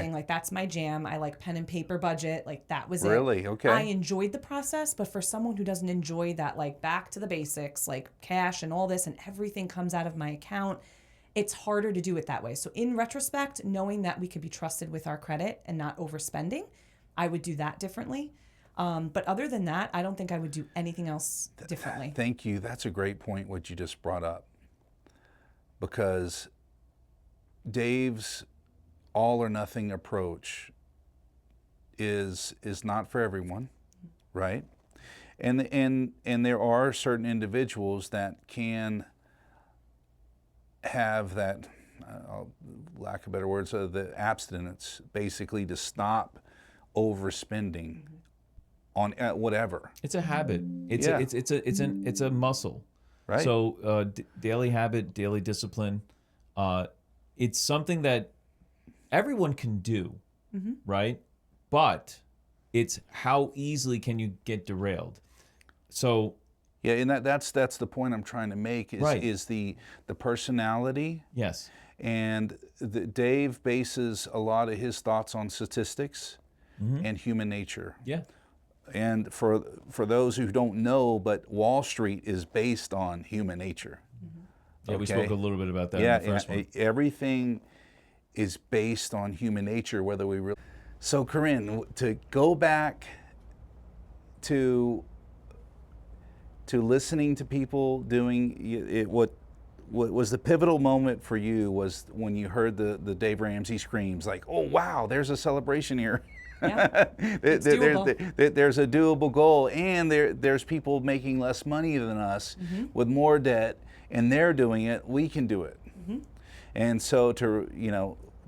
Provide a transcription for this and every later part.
Like that's my jam. I like pen and paper budget. Like that was it. Really? Okay. I enjoyed the process, but for someone who doesn't enjoy that, like back to the basics, like cash and all this and everything comes out of my account, it's harder to do it that way. So in retrospect, knowing that we could be trusted with our credit and not overspending, I would do that differently. But other than that, I don't think I would do anything else differently. Thank you. That's a great point, what you just brought up. Because Dave's all or nothing approach is not for everyone, right? And there are certain individuals that can have that, lack of better words, the abstinence, basically to stop overspending on whatever. It's a habit. It's Yeah. it's a muscle. Right. So daily habit, daily discipline, it's something that everyone can do, right? But it's how easily can you get derailed. So Yeah, and that's the point I'm trying to make is Right. is the personality, yes, and Dave bases a lot of his thoughts on statistics and human nature. yeah, And for those who don't know, but Wall Street is based on human nature. yeah. We Okay. spoke a little bit about that Yeah, in the first one. everything is based on human nature, whether we really. So, Corinne, to go back to listening to people doing it, what was the pivotal moment for you was when you heard the Dave Ramsey screams, like, "Oh wow, there's a celebration here." Yeah, it's doable. There's a doable goal, and there's people making less money than us with more debt, and they're doing it. We can do it. And so to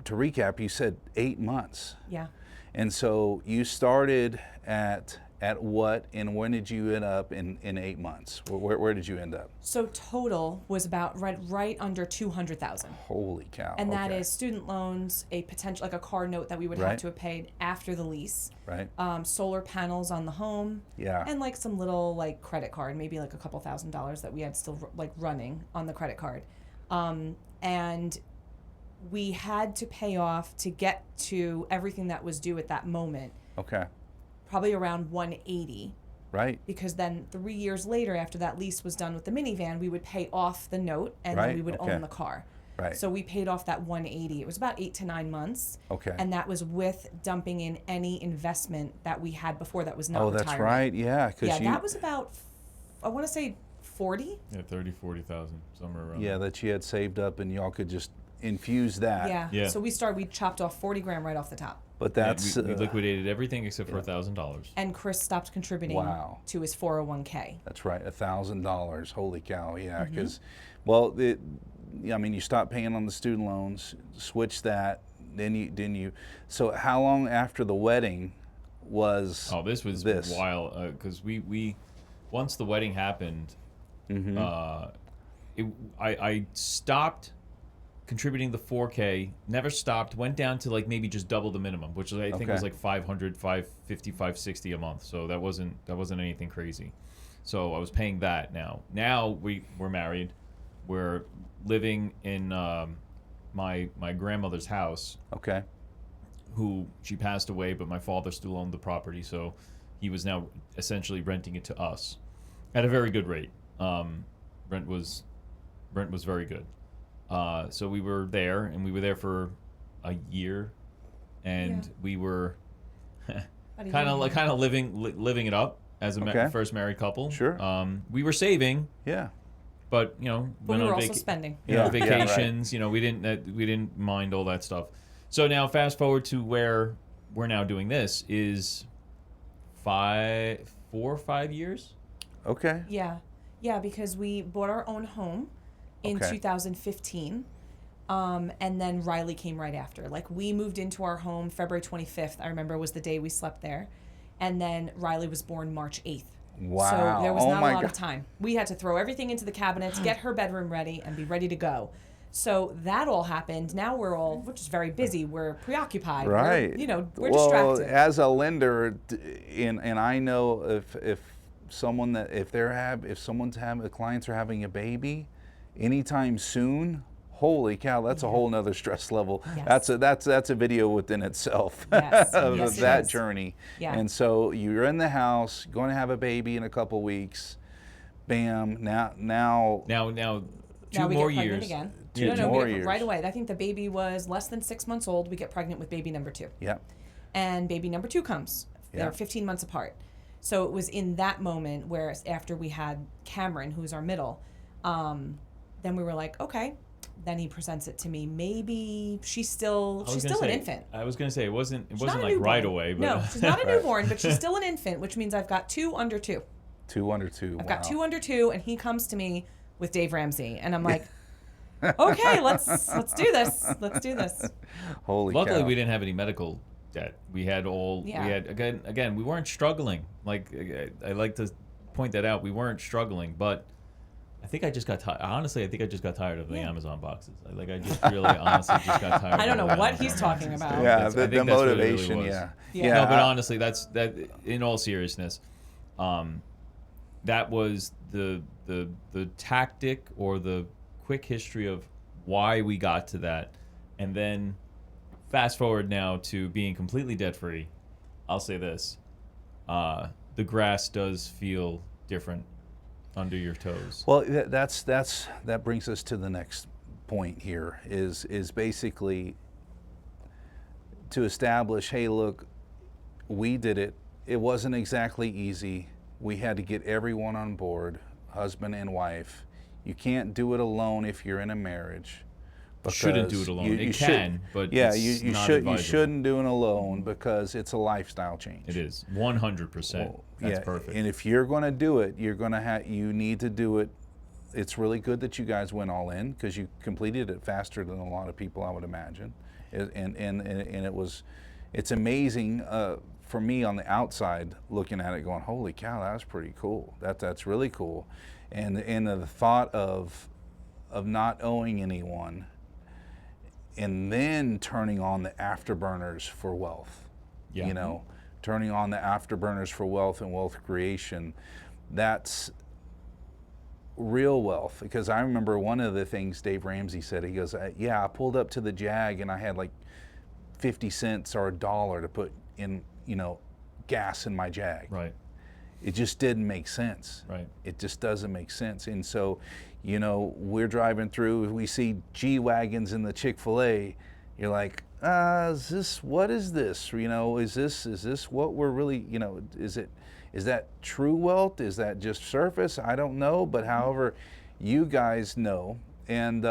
recap, you said 8 months. Yeah. And so you started at what, and when did you end up in 8 months? Where did you end up? So total was about right under 200,000. Holy cow. And that okay. is student loans, a potential, like a car note that we would Right. have to have paid after the lease, Right. solar panels on the home, Yeah. and like some little like credit card, maybe like a couple $1,000s that we had still like running on the credit card. And we had to pay off to get to everything that was due at that moment, Okay. probably around 180. Right. Because then 3 years later, after that lease was done with the minivan, we would pay off the note and Right, then we would okay. own the car. Right. So we paid off that 180. It was about 8 to 9 months. Okay. And that was with dumping in any investment that we had before that was not Oh, retirement. that's right. Yeah. 'Cause Yeah, you, that was about, I want to say 40. Yeah, 30,000-40,000, somewhere around. yeah, that you had saved up, and y'all could just infuse that. Yeah. Yeah. So we chopped off 40 grand right off the top. But Yeah, that's we liquidated everything except for $1,000. And Chris stopped contributing Wow. to his 401k. That's right, $1,000. Holy cow! Yeah, Mm-hmm. because, well, I mean, you stopped paying on the student loans, switched that, then you. So how long after the wedding was? Oh, this was this? wild because we once the wedding happened, I stopped contributing the 4K, never stopped, went down to like maybe just double the minimum, which I think Okay. was like 500, 550, 560 a month. So that wasn't anything crazy. So I was paying that now. Now we're married. We're living in my grandmother's house, Okay. who she passed away, but my father still owned the property, so he was now essentially renting it to us at a very good rate. Rent was very good. So we were there, and we were there for a year, and Yeah. we were About a kind year. of living it up as a Okay. first married couple. Sure. We were saving, Yeah. but But went we were on also spending. Yeah, yeah, right. vacations. We didn't mind all that stuff. So now fast forward to where we're now doing this is 4 or 5 years. Okay. Yeah. Yeah, because we bought our own home in Okay. 2015. And then Riley came right after. Like we moved into our home February 25th, I remember was the day we slept there. And then Riley was born March 8th. Wow. So there was Oh not my a lot God. of time. We had to throw everything into the cabinets, get her bedroom ready, and be ready to go. So that all happened. Now we're just very busy. We're preoccupied. Right. We're well, distracted. as a lender, and I know if clients are having a baby anytime soon, holy cow, that's a whole nother stress level. Yes. That's a video within itself Yes. of Yes, it that is. journey. Yeah. And so you're in the house, going to have a baby in a couple weeks. Bam, now Now, two Now we more get pregnant years. again. Two no, more we get, years. right away. I think the baby was less than 6 months old. We get pregnant with baby number 2. yeah. And baby number 2 comes. Yeah. They're 15 months apart. So it was in that moment where after we had Cameron, who's our middle, then we were like, okay. Then he presents it to me. Maybe she's still an infant. I was gonna say it wasn't She's like not a newborn. right away. But No, she's not a newborn, but she's still an infant, which means I've got 2 under 2. 2 under 2. I've got 2 under 2, and he comes to me with Dave Ramsey, and I'm like, okay, let's do this. Let's do this. Holy Luckily, cow. we didn't have any medical debt. We had Yeah. we had again. We weren't struggling. Like I like to point that out. We weren't struggling, but I think I just got tired. Honestly, I think I just got tired of the Amazon boxes. I just really honestly just got tired. I don't know of the what Amazon he's talking boxes. about. Yeah, I the think that's what it really motivation, was. yeah. Yeah. No, but honestly, that in all seriousness, that was the tactic or the quick history of why we got to that, and then fast forward now to being completely debt free. I'll say this: the grass does feel different under your toes. Well, that brings us to the next point here is basically to establish, hey, look, we did it. It wasn't exactly easy. We had to get everyone on board, husband and wife. You can't do it alone if you're in a marriage. You shouldn't do it alone. It can, but yeah, it's you not should advisable. you shouldn't do it alone because it's a lifestyle change. It is 100%. That's Yeah, perfect. and if you're going to do it, you need to do it. It's really good that you guys went all in because you completed it faster than a lot of people, I would imagine. It's amazing for me on the outside looking at it, going, "Holy cow, that's pretty cool. That's really cool," and the thought of not owing anyone, and then turning on the afterburners for wealth. Yeah. You know, turning on the afterburners for wealth and wealth creation. That's real wealth. Because I remember one of the things Dave Ramsey said, he goes, yeah, I pulled up to the Jag and I had like 50 cents or $1 to put in, gas in my Jag. Right. It just didn't make sense. Right. It just doesn't make sense. And so, we're driving through, we see G-Wagons in the Chick-fil-A. You're like, what is this? Is this what we're really, is that true wealth? Is that just surface? I don't know. But however, you guys know, and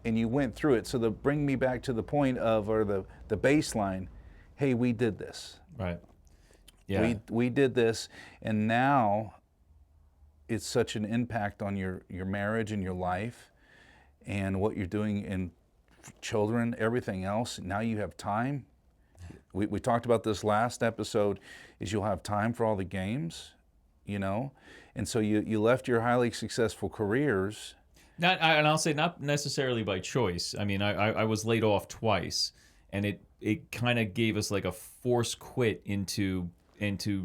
you went through it. So bring me back to the point of, or the baseline, hey, we did this. Right. Yeah. We did this, and now it's such an impact on your marriage and your life and what you're doing in children, everything else. Now you have time. We talked about this last episode, is you'll have time for all the games, and so you left your highly successful careers. And I'll say not necessarily by choice. I mean, I was laid off twice, and it kind of gave us like a forced quit into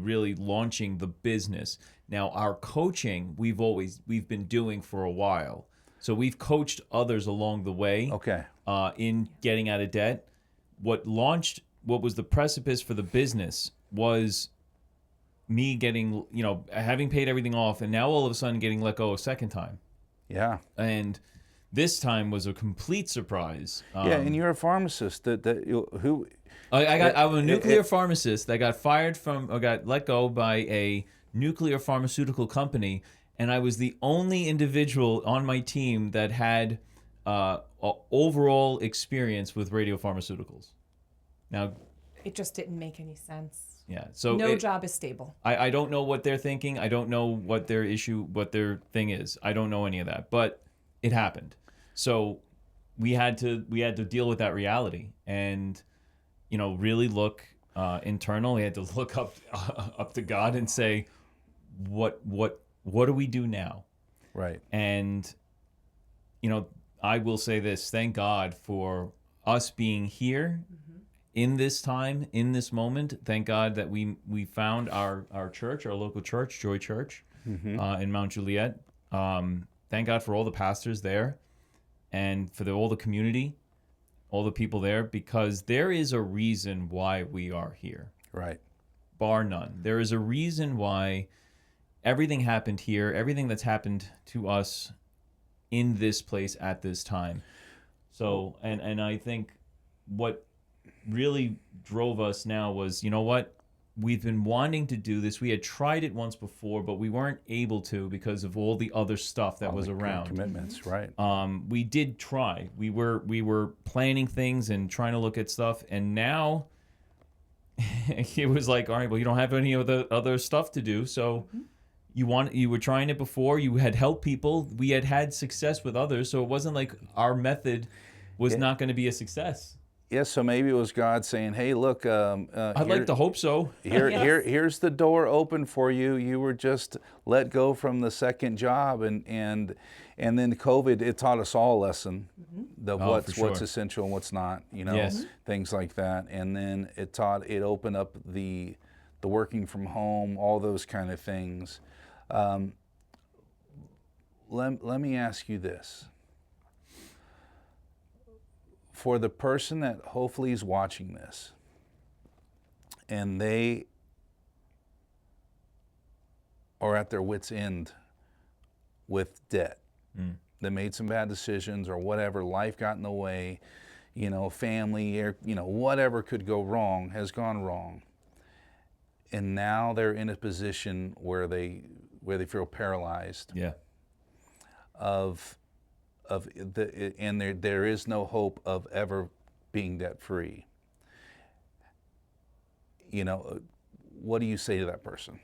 really launching the business. Now, our coaching, we've been doing for a while. So we've coached others along the way. Okay. In getting out of debt. What was the precipice for the business was me getting, having paid everything off, and now all of a sudden getting let go a second time. Yeah. And this time was a complete surprise. Yeah, and you're a pharmacist who. I'm a nuclear pharmacist that got got let go by a nuclear pharmaceutical company, and I was the only individual on my team that had overall experience with radiopharmaceuticals. Now, It just didn't make any sense. yeah, so No job is stable. I don't know what they're thinking. I don't know what their thing is. I don't know any of that, but it happened. So we had to deal with that reality, and really look internal. We had to look up to God and say, what do we do now? Right. And I will say this: thank God for us being here in this time, in this moment. Thank God that we found our church, our local church, Joy Church, in Mount Juliet. Thank God for all the pastors there. and for all the community, all the people there, because there is a reason why we are here, Right. bar none. There is a reason why everything happened here, everything that's happened to us in this place at this time. So, and I think what really drove us now was, you know what? We've been wanting to do this. We had tried it once before, but we weren't able to because of all the other stuff that All was the around. commitments, right? We did try. We were planning things and trying to look at stuff, and now it was like, all right, well, you don't have any other stuff to do, so you were trying it before. You had helped people. We had success with others, so it wasn't like our method was not going to be a success. Yeah, so maybe it was God saying, "Hey, look, I'd like to hope so. here's the door open for you. You were just let go from the second job, and then COVID, it taught us all a lesson of Oh, what's for sure. essential and what's not. Yes. Things like that. And then it opened up the working from home, all those kind of things. Let me ask you this. For the person that hopefully is watching this, and they are at their wits' end with debt, they made some bad decisions or whatever, life got in the way, family, or, whatever could go wrong has gone wrong. And now they're in a position where they feel paralyzed. Yeah. And there is no hope of ever being debt free. What do you say to that person?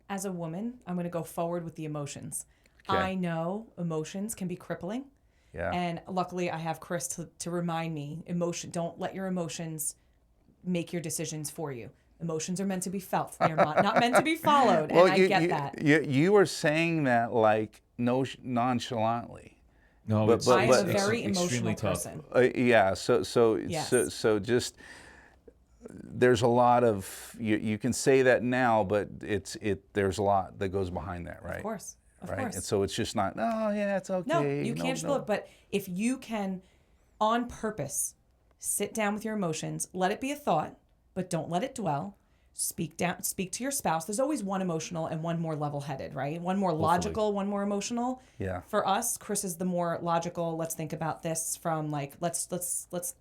As a woman, I'm going to go forward with the emotions. Okay. I know emotions can be crippling. Yeah. And luckily I have Chris to remind me, don't let your emotions make your decisions for you. Emotions are meant to be felt. They are not meant to be followed. Well, and I get that. You were saying that like nonchalantly. No, But- it's, but- I am but- a very extremely emotional tough. person. Yeah. So Yes. just there's a lot of you can say that now, but there's a lot that goes behind that, right? Of course. Of Right. course. And so it's just not. Oh yeah, it's okay. No, you can't just no. look. But if you can, on purpose, sit down with your emotions, let it be a thought, but don't let it dwell. Speak to your spouse. There's always one emotional and one more level-headed, right? One more logical, one more emotional. Yeah. For us, Chris is the more logical. Let's think about this from like let's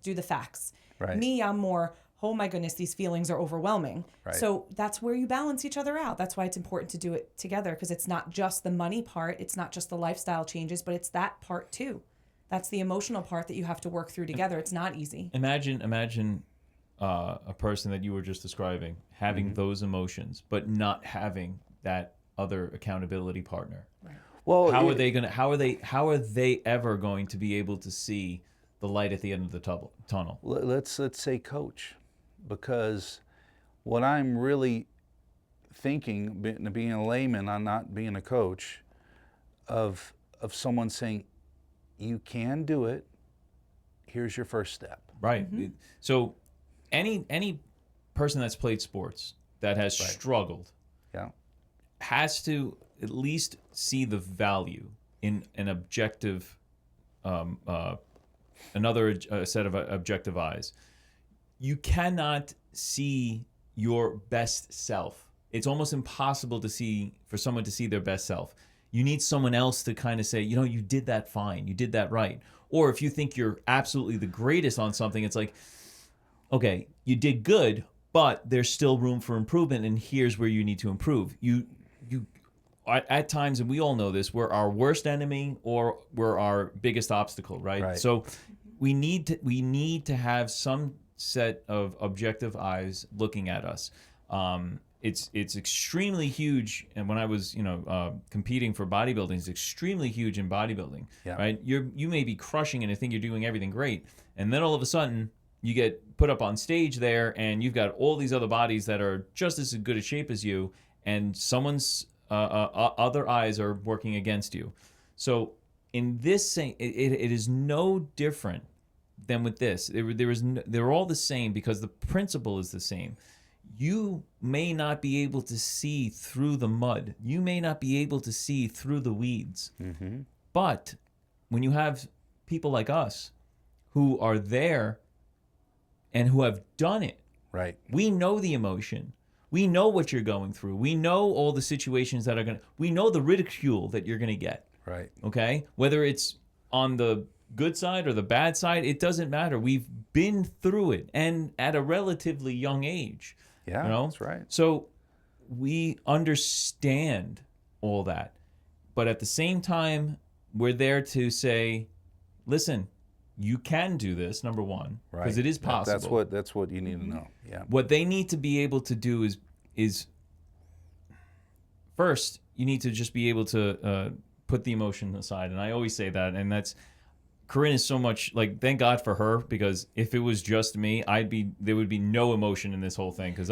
do the facts. Right. Me, I'm more, oh my goodness, these feelings are overwhelming. Right. So that's where you balance each other out. That's why it's important to do it together, because it's not just the money part, it's not just the lifestyle changes, but it's that part too. That's the emotional part that you have to work through together. It's not easy. Imagine a person that you were just describing having those emotions, but not having that other accountability partner. Well, How are they ever going to be able to see the light at the end of the tunnel? let's say coach, because what I'm really thinking, being a layman, I'm not being a coach, of someone saying, you can do it. Here's your first step. Right. So any person that's played sports that has struggled Yeah. has to at least see the value in an objective, another set of objective eyes. You cannot see your best self. It's almost impossible for someone to see their best self. You need someone else to kind of say, you did that fine, you did that right. Or if you think you're absolutely the greatest on something, it's like, okay, you did good, but there's still room for improvement, and here's where you need to improve. You at times, and we all know this, we're our worst enemy or we're our biggest obstacle, right? Right. So we need to have some set of objective eyes looking at us. It's extremely huge, and when I was competing for bodybuilding, it's extremely huge in bodybuilding. Yeah. Right? You may be crushing and I think you're doing everything great, and then all of a sudden you get put up on stage there, and you've got all these other bodies that are just as good a shape as you, and someone's other eyes are working against you. So in this, it is no different than with this. They're all the same because the principle is the same. You may not be able to see through the mud. You may not be able to see through the weeds. But when you have people like us who are there and who have done it, Right. we know the emotion. We know what you're going through. We know all the situations that are going to, we know the ridicule that you're going to get. Right. Okay? Whether it's on the good side or the bad side, it doesn't matter. We've been through it, and at a relatively young age. Yeah, You know? that's right. So we understand all that. But at the same time, we're there to say, listen, you can do this, number one, Right. because it is possible. That's what you need to know. Yeah. What they need to be able to do is first, you need to just be able to put the emotion aside. And I always say that, and that's, Corinne is so much, like, thank God for her, because if it was just me, there would be no emotion in this whole thing, because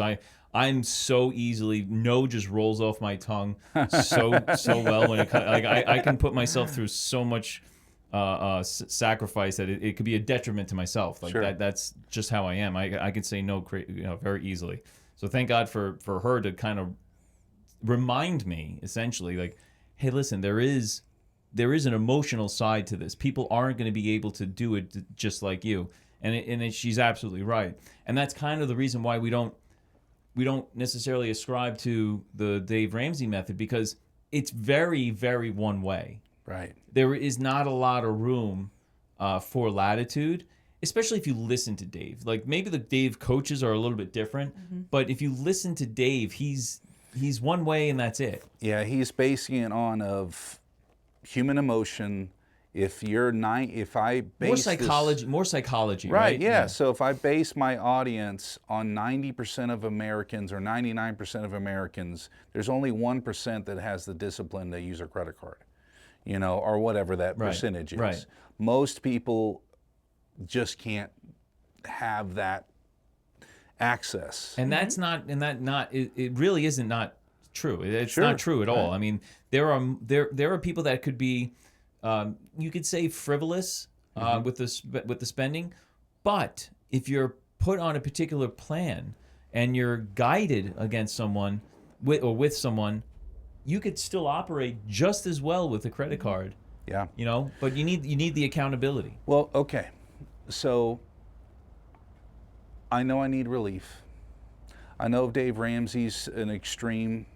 I'm so easily, no just rolls off my tongue so well when it comes, like, I can put myself through so much sacrifice that it could be a detriment to myself. Like, Sure. that's just how I am. I can say no, very easily. So thank God for her to kind of remind me, essentially, like, hey, listen, there is an emotional side to this. People aren't going to be able to do it just like you. And she's absolutely right. And that's kind of the reason why we don't necessarily ascribe to the Dave Ramsey method, because it's very, very one way. Right. There is not a lot of room for latitude, especially if you listen to Dave. Like, maybe the Dave coaches are a little bit different, but if you listen to Dave, he's one way and that's it. Yeah, he's basing it on of human emotion. If I base More psychology, right? right? Yeah. So if I base my audience on 90% of Americans or 99% of Americans, there's only 1% that has the discipline to use a credit card, or whatever that percentage is. Right. Most people just can't have that access. And that's not, it really isn't not true. It's Sure. not true at all. Right. I mean, there are people that could be, you could say, frivolous with the spending, but if you're put on a particular plan and you're guided against someone with someone, you could still operate just as well with a credit card. Yeah. But you need the accountability. Well, okay. So I know I need relief. I know Dave Ramsey's an extreme,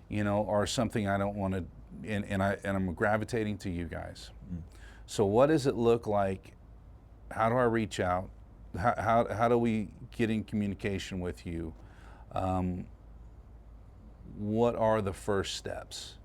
or something I don't want to, and I'm gravitating to you guys. So what does it look like? How do I reach out? How do we get in communication with you? What are the first steps?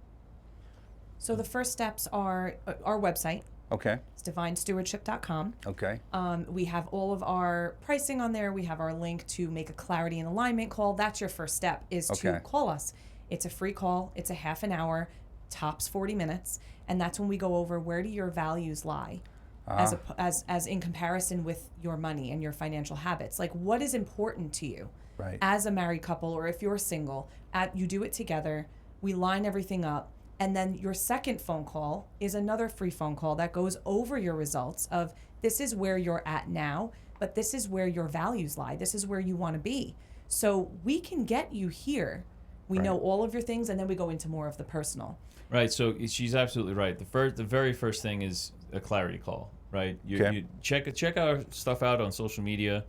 So the first steps are our website. Okay. It's divinestewardship.com. Okay. We have all of our pricing on there. We have our link to make a clarity and alignment call. That's your first step, is to Okay. call us. It's a free call. It's a half an hour, tops 40 minutes. And that's when we go over, where do your values lie as in comparison with your money and your financial habits? Like, what is important to you Right. as a married couple, or if you're single, you do it together. We line everything up. And then your second phone call is another free phone call that goes over your results of, this is where you're at now, but this is where your values lie. This is where you want to be. So we can get you here. We know all of your things, and then we go into more of the personal. Right. So she's absolutely right. The very first thing is a clarity call. Right. You check our stuff out on social media.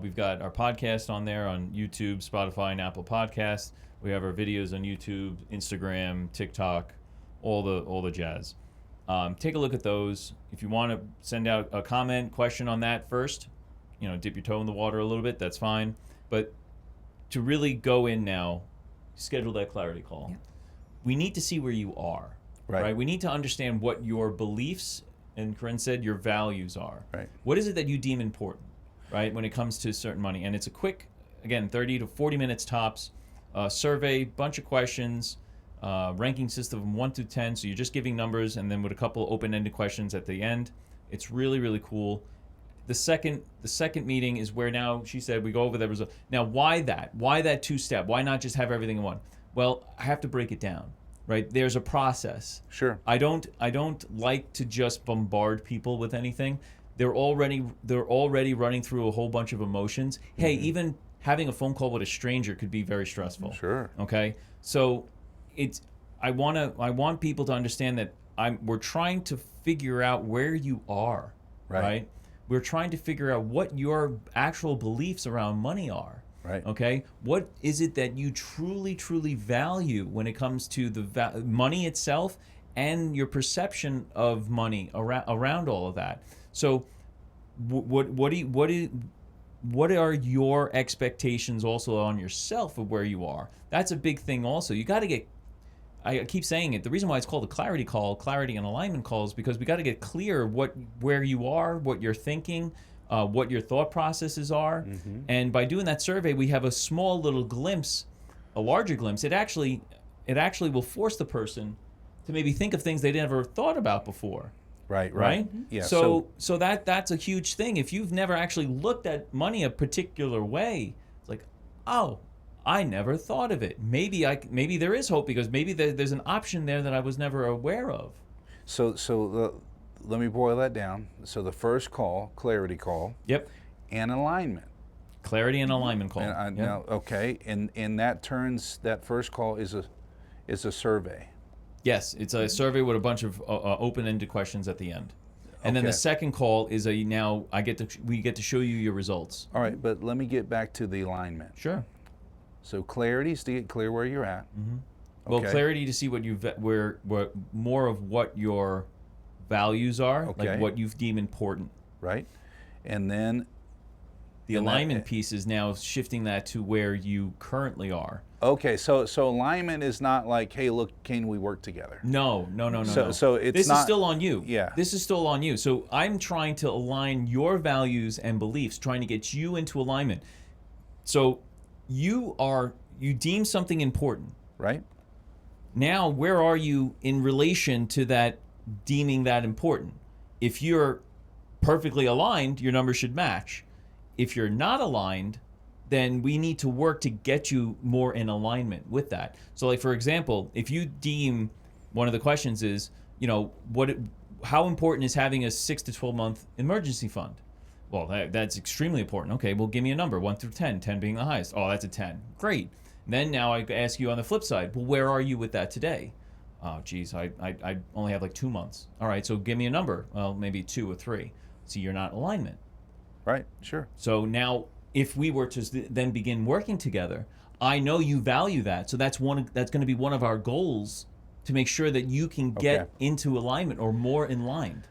We've got our podcast on there on YouTube, Spotify, and Apple Podcasts. We have our videos on YouTube, Instagram, TikTok, all the jazz. Take a look at those. If you want to send out a comment, question on that first, dip your toe in the water a little bit, that's fine. But to really go in now, schedule that clarity call. Yeah. We need to see where you are. Right. We need to understand what your beliefs, and Corinne said, your values are. Right. What is it that you deem important, right, when it comes to certain money? And it's a quick, again, 30 to 40 minutes tops. Survey, bunch of questions, ranking system of 1 to 10. So you're just giving numbers, and then with a couple open-ended questions at the end. It's really, really cool. The second meeting is where now she said we go over the result. Now, why that? Why that two-step? Why not just have everything in one? Well, I have to break it down, right? There's a process. Sure. I don't like to just bombard people with anything. They're already running through a whole bunch of emotions. Hey, even having a phone call with a stranger could be very stressful. Sure. Okay. So I want people to understand that we're trying to figure out where you are, right? We're trying to figure out what your actual beliefs around money are. Right. Okay. What is it that you truly, truly value when it comes to the money itself and your perception of money around all of that? So, what are your expectations also on yourself of where you are? That's a big thing. Also, you got to get. I keep saying it. The reason why it's called a clarity call, clarity and alignment call, is because we got to get clear where you are, what you're thinking, what your thought processes are, and by doing that survey, we have a small little glimpse, a larger glimpse. It actually will force the person to maybe think of things they never thought about before. Right? Yeah. So that's a huge thing. If you've never actually looked at money a particular way, it's like, oh, I never thought of it. Maybe there is hope because maybe there's an option there that I was never aware of. Let me boil that down. So the first call, clarity call. Yep. And alignment. Clarity and alignment call. And Yep. now, okay, and that first call is a survey. Yes, it's a survey with a bunch of open-ended questions at the end. And then the Okay. second call is we get to show you your results. All right, but let me get back to the alignment. Sure. So clarity is to get clear where you're at. Well, Okay. clarity to see what more of what your values are, Okay. like what you deem important. Right? And then The And that- alignment piece is now shifting that to where you currently are. okay, so alignment is not like, hey, look, can we work together? No. So it's this not- is still on you. Yeah. This is still on you. So I'm trying to align your values and beliefs, trying to get you into alignment. So you deem something important. Right? Now, where are you in relation to that deeming that important? If you're perfectly aligned, your numbers should match. If you're not aligned, then we need to work to get you more in alignment with that. So, like, for example, if you deem one of the questions is, how important is having a 6 to 12 month emergency fund? Well, that's extremely important. Okay, well, give me a number, 1 through 10, 10 being the highest. Oh, that's a 10. Great. Then now I ask you on the flip side, well, where are you with that today? Oh, geez, I only have like 2 months. All right, so give me a number. Well, maybe 2 or 3. So you're not in alignment. Right? Sure. So now, if we were to then begin working together, I know you value that. So that's going to be one of our goals, to make sure that you can get Okay. into alignment or more in line.